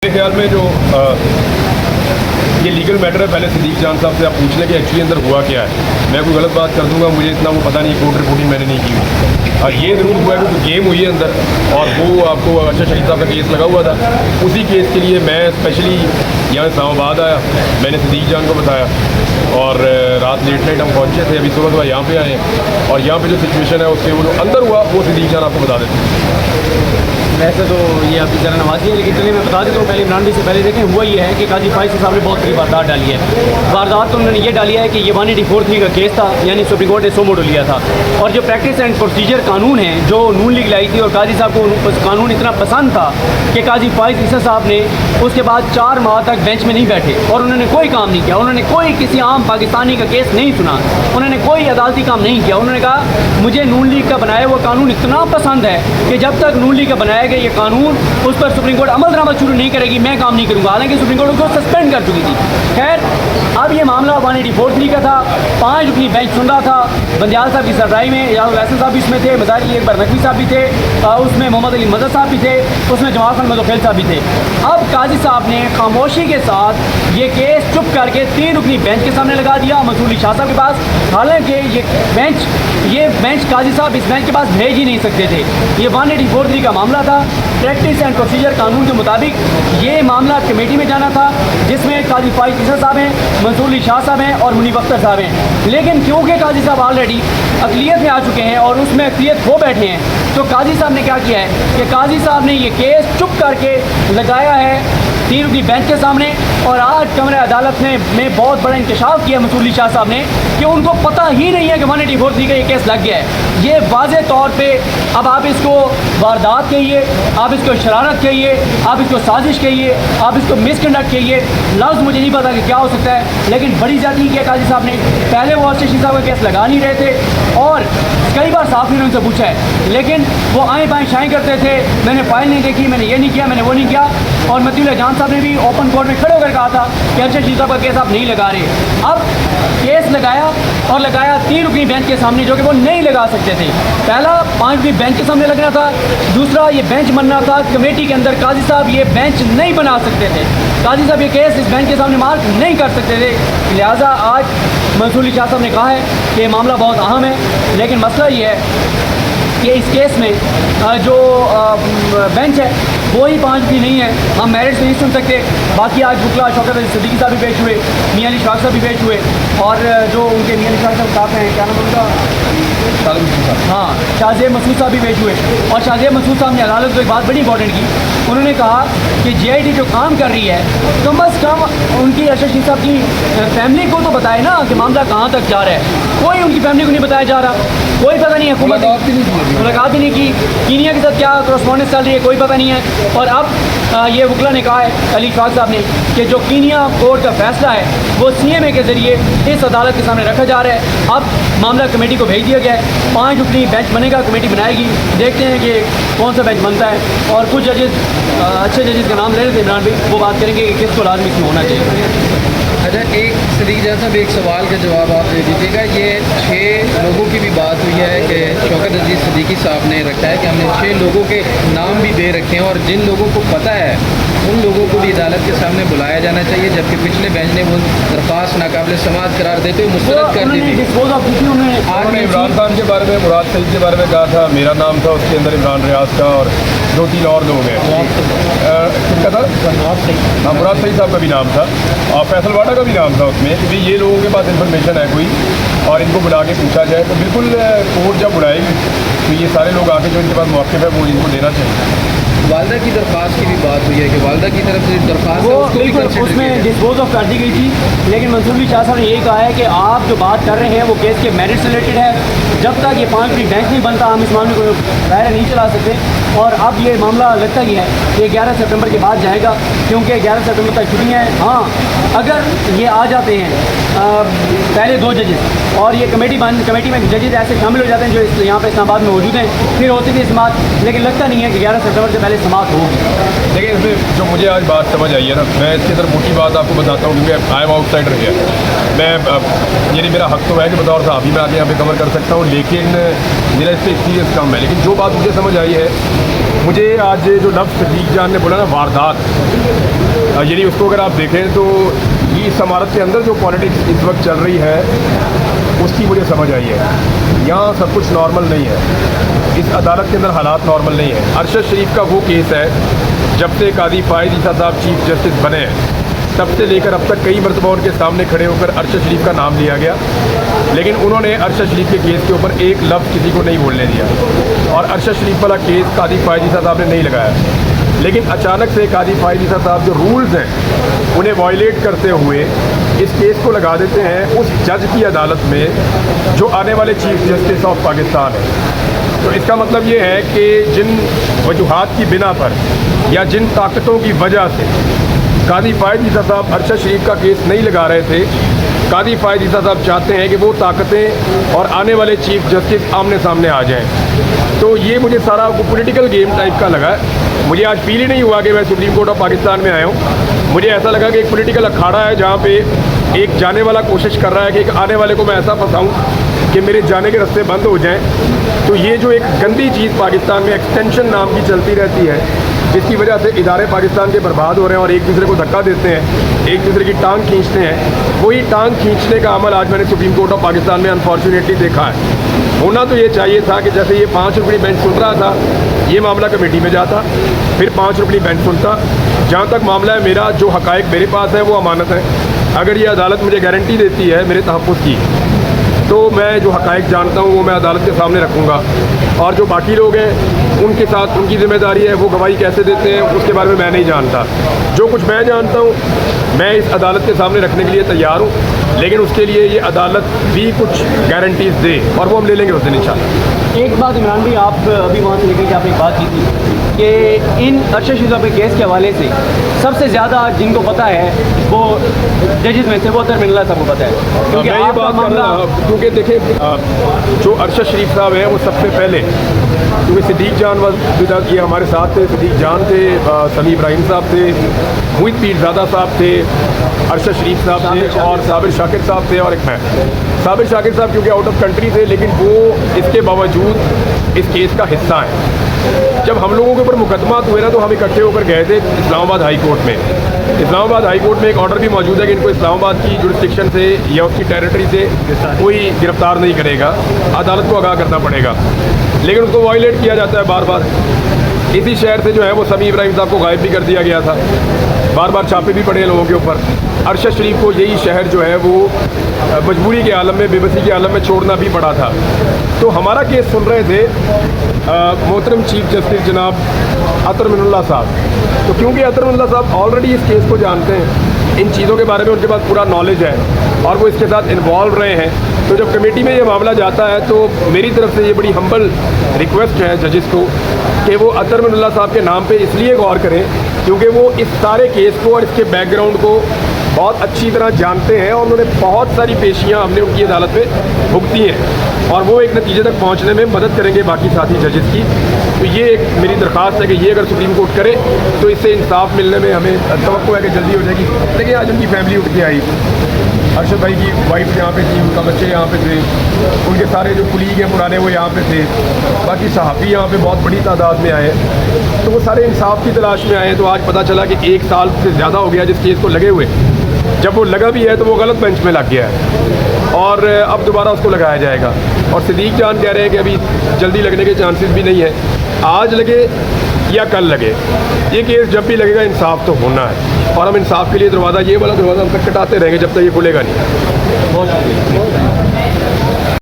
मेरे ख्याल में जो ये लीगल मैटर है, पहले सिद्दीक जान साहब से आप पूछ लें कि एक्चुअली अंदर हुआ क्या है। मैं कोई गलत बात कर दूंगा, मुझे इतना वो पता नहीं, कोर्ट रिपोर्टिंग मैंने नहीं की हुई। और ये ज़रूर हुआ है कि गेम हुई है अंदर, और वो आपको अरशद शहीद साहब का केस लगा हुआ था। उसी केस के लिए मैं स्पेशली यहाँ इस्लामाबाद आया, मैंने सिद्दीक जान को बताया, और रात लेट नाइट हम पहुँचे थे, अभी सुबह यहाँ पे आए हैं। और यहाँ पे जो सिचुएशन है उससे वो जो अंदर हुआ वो सिद्दीक जान आपको बता देते हैं। वैसे तो ये आपकी जरा नवाजी है, लेकिन चलिए मैं बता देता हूँ पहले इमरान भाई से पहले देखें हुआ ये है कि काजी फाइज साहब ने बहुत बड़ी वारदात डाली है। वारदात तो उन्होंने ये डाली है कि ये 184(3) का केस था, यानी सुप्रीम कोर्ट ने सो मोटो लिया था, और जो प्रैक्टिस एंड प्रोसीजर कानून है जो नून लीग लाई थी, और काजी साहब को उस कानून इतना पसंद था कि काजी फाइज ईसा साहब ने उसके बाद 4 माह तक बेंच में नहीं बैठे और उन्होंने कोई काम नहीं किया। उन्होंने कोई किसी आम पाकिस्तानी का केस नहीं सुना, उन्होंने कोई अदालती काम नहीं किया। उन्होंने कहा मुझे नून लीग का बनाया हुआ कानून इतना पसंद है कि जब तक नून लीग का बनाया गया ये कानून उस पर सुप्रीम कोर्ट अमल दरामद शुरू नहीं करेगी मैं काम नहीं करूँगा। हालांकि सुप्रीम कोर्ट उसको सस्पेंड कर चुकी थी। खैर, अब ये मामला 184(3) का था, 5 रुकनी बेंच सुन रहा था। बंदियाल साहब की सरबराही में याद वैसन साहब भी इसमें थे, मजारी एक बार नकवी साहब भी थे, उसमें मोहम्मद अली मदद साहब भी थे, उसमें जमाल खान मदोखेल साहब भी थे। अब काजी साहब ने खामोशी के साथ ये केस चुप करके 3 रुकनी बेंच के सामने लगा दिया मंसूर अली शाह साहब के पास। हालांकि ये बेंच काजी साहब इस बेंच के पास भेज ही नहीं सकते थे। ये 184(3) का मामला था। प्रैक्टिस एंड प्रोसीजर कानून के मुताबिक ये मामला कमेटी में जाना था, जिसमें काजी फाइज ईसा साहब हैं, मंसूर अली शाह साहब हैं और मुनीब अख्तर साहब हैं। लेकिन क्योंकि काजी साहब ऑलरेडी अक़लियत में आ चुके हैं और उसमें अक़लियत हो बैठे हैं, तो काजी साहब ने क्या किया है कि काजी साहब ने ये केस चुप करके लगाया है 3 रुकनी बेंच के सामने। और आज कमरे अदालत में बहुत बड़ा इंकशाफ किया मंसूर अली शाह साहब ने कि उनको पता ही नहीं है कि 184(3) का ये केस लग गया है। ये वाज़े तौर पे अब आप इसको वारदात कहिए, आप इसको शरारत कहिए, आप इसको साजिश कहिए, आप इसको मिसकंडक्ट कहिए, लफ्ज़ मुझे नहीं पता कि क्या हो सकता है। लेकिन बड़ी ज़्यादती किया काजी साहब ने। पहले वो अरशद शहीद साहब का केस लगा नहीं रहे थे और कई बार साफ़ी ने उनसे पूछा है, लेकिन वो आएँ बाएँ शाएँ करते थे, मैंने फाइल नहीं देखी, मैंने ये नहीं किया, मैंने वो नहीं किया। और मतीउल्लाह जान साहब ने भी ओपन कोर्ट में खड़े होकर कहा था कि अरशद शहीद साहब का केस आप नहीं लगा रहे। अब केस लगाया और लगाया 3 रुकनी बेंच के सामने, जो कि वो नहीं लगा सकते थे। पहला 5 रुकनी बेंच के सामने लगना था, दूसरा ये बेंच बनना था कमेटी के अंदर। काजी साहब ये बेंच नहीं बना सकते थे, काजी साहब ये केस इस बेंच के सामने मार्क नहीं कर सकते थे। लिहाजा आज मंसूर अली शाह साहब ने कहा है कि ये मामला बहुत अहम है, लेकिन मसला ये है कि इस केस में जो बेंच है वो ही 5 भी नहीं है, हम मैरिट्स नहीं सुन सकते। बाकी आज बुकला शौकत अली सिद्दीकी साहब भी पेश हुए, मियां अली शाह साहब भी पेश हुए, और जो उनके मियां अली शाह साहब साहब हैं, क्या नाम उनका, हाँ, शाहजेब मसूद साहब भी पेश हुए। और शाहजेब मसूद साहब ने अदालत को एक बात बड़ी इंपॉर्टेंट की। उन्होंने कहा कि JIT जो काम कर रही है कम अज़ कम उनकी अरशद शहीद साहब की फैमिली को तो बताए ना कि मामला कहाँ तक जा रहा है। कोई उनकी फैमिली को नहीं बताया जा रहा, कोई पता नहीं है, मुलाकात भी नहीं की, कीनिया के साथ क्या करस्पॉन्डेंस चल रही है कोई पता नहीं है। और अब ये वकला ने कहा है, अली फाक साहब ने, कि जो कीनिया कोर्ट का फैसला है वो CMA के ज़रिए इस अदालत के सामने रखा जा रहा है। अब मामला कमेटी को भेज दिया गया है, 5 रुकनी बेंच बनेगा, कमेटी बनाएगी, देखते हैं कि कौन सा बेंच बनता है। और कुछ जजेस, अच्छे जजेस का नाम ले रहे थे इमरान भाई, वो बात करेंगे कि किसको लाजमी क्यों होना चाहिए। अच्छा, एक सिद्दीक जान साहब एक सवाल का जवाब आप दे दीजिएगा। ये 6 लोगों की भी बात हुई है कि शौकत अजीज़ सिद्दीकी साहब ने रखा है कि हमने 6 लोगों के नाम भी दे रखे हैं, और जिन लोगों को पता है उन लोगों को भी अदालत के सामने बुलाया जाना चाहिए, जबकि पिछले बेंच ने वो दरख्वास्त नाकाबिल समाअत करार देते हुए मुस्तरद कर दी थी। आज मैं इमरान खान के बारे में, मुराद सईद के बारे में कहा था, मेरा नाम था उसके अंदर, इमरान रियाज का, और 2-3 और लोग हैं। किसका था? हाँ, मुराद सईद साहब का भी नाम था, और फैसल वाडा का भी नाम था उसमें, कि ये लोगों के पास इन्फॉर्मेशन है कोई और इनको बुला के पूछा जाए। तो बिल्कुल कोर्ट जब बुलाएगी तो ये सारे लोग आके जो इनके पास मौक़िफ़ है वो इनको देना चाहिए। वालदा की दरख्वास्त की भी बात हुई है कि वालदा की तरफ से दरख्वास्त वो बिल्कुल उसमें डिस्पोज ऑफ कर दी गई थी, लेकिन मंसूर अली शाह साहब ने यही कहा है कि आप जो बात कर रहे हैं वो केस के मेरिट से रिलेटेड है। जब तक ये 5 रुकनी बेंच नहीं बनता हम इस मामले को दायरा नहीं चला सकते। और अब ये मामला लगता ही है कि 11 सितंबर के बाद जाएगा, क्योंकि 11 सितंबर तक छुट्टियाँ हैं। हाँ, अगर ये आ जाते हैं पहले 2 जजेस और ये कमेटी में जजेस ऐसे शामिल हो जाते हैं जो यहाँ पे इस्लामाबाद में मौजूद हैं, फिर होती थी समाअत, लेकिन लगता नहीं है कि 11 सितंबर से पहले समाअत होगी। देखिए, इसमें जो मुझे आज बात समझ आई है ना, मैं इसके अंदर मोटी बात आपको बताता हूँ, क्योंकि आई एम आउटसाइडर है। मैं यानी मेरा हक तो है कि बतौर साहब ही मैं आके यहाँ पे कवर कर सकता हूँ, लेकिन मेरा इस पर एक्सपीरियंस कम है। लेकिन जो बात मुझे समझ आई है मुझे आज जो लफ्ज़ सदीक जान ने बोला ना वारदात, यानी उसको अगर आप देखें तो ये इस इमारत के अंदर जो पॉलिटिक्स इस वक्त चल रही है उसकी मुझे समझ आई है। यहाँ सब कुछ नॉर्मल नहीं है, इस अदालत के अंदर हालात नॉर्मल नहीं है। अरशद शरीफ का वो केस है, जब से कादी फ़ाइज़ ईसा साहब चीफ जस्टिस बने हैं तब से लेकर अब तक कई मरतबा उनके सामने खड़े होकर अरशद शरीफ का नाम लिया गया, लेकिन उन्होंने अरशद शरीफ के केस के ऊपर एक लफ्ज़ किसी को नहीं बोलने दिया। और अरशद शरीफ वाला केस कादी फ़ाइज़ ईसा साहब ने नहीं लगाया, लेकिन अचानक से कादी फ़ाइज़ ईसा साहब जो रूल्स हैं उन्हें वायलेट करते हुए इस केस को लगा देते हैं उस जज की अदालत में जो आने वाले चीफ जस्टिस ऑफ पाकिस्तान है। तो इसका मतलब ये है कि जिन वजूहात की बिना पर या जिन ताकतों की वजह से कादी फ़ाइज़ ईसा साहब अरशद शरीफ का केस नहीं लगा रहे थे, कादी फ़ाइज़ ईसा साहब चाहते हैं कि वो ताकतें और आने वाले चीफ जस्टिस आमने सामने आ जाएं। तो ये मुझे सारा पॉलिटिकल गेम टाइप का लगा। मुझे आज फील ही नहीं हुआ कि मैं सुप्रीम कोर्ट ऑफ पाकिस्तान में आया हूँ। मुझे ऐसा लगा कि एक पॉलिटिकल अखाड़ा है जहाँ पे एक जाने वाला कोशिश कर रहा है कि एक आने वाले को मैं ऐसा फंसाऊँ कि मेरे जाने के रास्ते बंद हो जाएं। तो ये जो एक गंदी चीज़ पाकिस्तान में एक्सटेंशन नाम की चलती रहती है, जिसकी वजह से इदारे पाकिस्तान के बर्बाद हो रहे हैं और एक दूसरे को धक्का देते हैं, एक दूसरे की टांग खींचते हैं, वही टांग खींचने का अमल आज मैंने सुप्रीम कोर्ट ऑफ पाकिस्तान में अनफॉर्चुनेटली देखा है। होना तो ये चाहिए था कि जैसे ये 5 रुपये बेंच सुन रहा था, ये मामला कमेटी में जाता, फिर 5 रुपये बेंच सुनता। जहाँ तक मामला है मेरा, जो हक़ाइक़ मेरे पास है वो अमानत है। अगर ये अदालत मुझे गारंटी देती है मेरे तहफ़्फ़ुज़ की, तो मैं जो हक़ाइक़ जानता हूँ वो मैं अदालत के सामने रखूँगा। और जो बाकी लोग हैं उनके साथ उनकी ज़िम्मेदारी है, वो गवाही कैसे देते हैं उसके बारे में मैं नहीं जानता। जो कुछ मैं जानता हूँ मैं इस अदालत के सामने रखने के लिए तैयार हूँ, लेकिन उसके लिए ये अदालत भी कुछ गारंटीज़ दे और वो हम ले लेंगे उस दिन इंशाल्लाह। एक बात इमरान भाई, आप अभी वहाँ से निकल के आपने एक बात की थी कि इन अरशद शरीफ के केस के हवाले से सबसे ज़्यादा जिनको पता है वो जजेस में से वो अतर मिनल्ला साहब को पता है, क्योंकि मैं ये बात कर रहा हूँ क्योंकि देखें जो अरशद शरीफ साहब हैं वो सबसे पहले, क्योंकि सिद्दीक जान विदा ये हमारे साथ थे, सिद्दीक जान थे, समी इब्राहिम साहब थे, मुहित पीरज़ादा साहब थे, अरशद शरीफ साहब थे और साबिर शाकिर साहब थे और एक मैं। साबिर शाकिर साहब क्योंकि आउट ऑफ कंट्री थे, लेकिन वो इसके बावजूद इस केस का हिस्सा हैं। जब हम लोगों के ऊपर मुकदमा हुए ना तो हम इकट्ठे होकर गए थे इस्लामाबाद हाई कोर्ट में। इस्लामाबाद हाई कोर्ट में एक ऑर्डर भी मौजूद है कि इनको इस्लामाबाद की जुरिस्डिक्शन से या उसकी टेरिटरी से कोई गिरफ्तार नहीं करेगा, अदालत को आगाह करना पड़ेगा, लेकिन उसको वायलेट किया जाता है बार बार। इसी शहर से जो है वो समी इब्राहिम साहब को गायब भी कर दिया गया था, बार बार छापे भी पड़े लोगों के ऊपर। अरशद शरीफ को यही शहर जो है वो मजबूरी के आलम में, बेबसी के आलम में छोड़ना भी पड़ा था। तो हमारा केस सुन रहे थे मोहतरम चीफ जस्टिस जनाब अतर मिनल्ला साहब। तो क्योंकि अतर मिनल्ला साहब ऑलरेडी इस केस को जानते हैं, इन चीज़ों के बारे में उनके पास पूरा नॉलेज है और वो इसके साथ इन्वॉल्व रहे हैं, तो जब कमेटी में ये मामला जाता है तो मेरी तरफ से ये बड़ी हम्बल रिक्वेस्ट है जजेस को कि वो अतर मिनल्ला साहब के नाम पे इसलिए गौर करें क्योंकि वो इस सारे केस को और इसके बैकग्राउंड को बहुत अच्छी तरह जानते हैं और उन्होंने बहुत सारी पेशियाँ हमने उनकी अदालत में भुगती हैं और वो एक नतीजे तक पहुँचने में मदद करेंगे बाकी साथी जजेस की। तो ये एक मेरी दरख्वास्त है कि ये अगर सुप्रीम कोर्ट करे तो इससे इंसाफ मिलने में हमें तवक्को है कि जल्दी हो जाएगी। लेकिन आज उनकी फैमिली उठ के आई, अरशद भाई की वाइफ यहाँ पे थी, उनका बच्चे यहाँ पे थे, उनके सारे जो कुलीग हैं पुराने वो यहाँ पे थे, बाकी सहाफ़ी यहाँ पे बहुत बड़ी तादाद में आए, तो वो सारे इंसाफ की तलाश में आए। तो आज पता चला कि 1 साल से ज़्यादा हो गया जिस केस को लगे हुए, जब वो लगा भी है तो वो गलत बेंच में लग गया है और अब दोबारा उसको लगाया जाएगा। और सिद्दीक जान कह रहे हैं कि अभी जल्दी लगने के चांसेस भी नहीं है, आज लगे या कल लगे, ये केस जब भी लगेगा इंसाफ तो होना है और हम इंसाफ के लिए दरवाज़ा, ये वाला दरवाज़ा हम तक कटाते रहेंगे जब तक ये खुलेगा नहीं। बहुत शुक्रिया।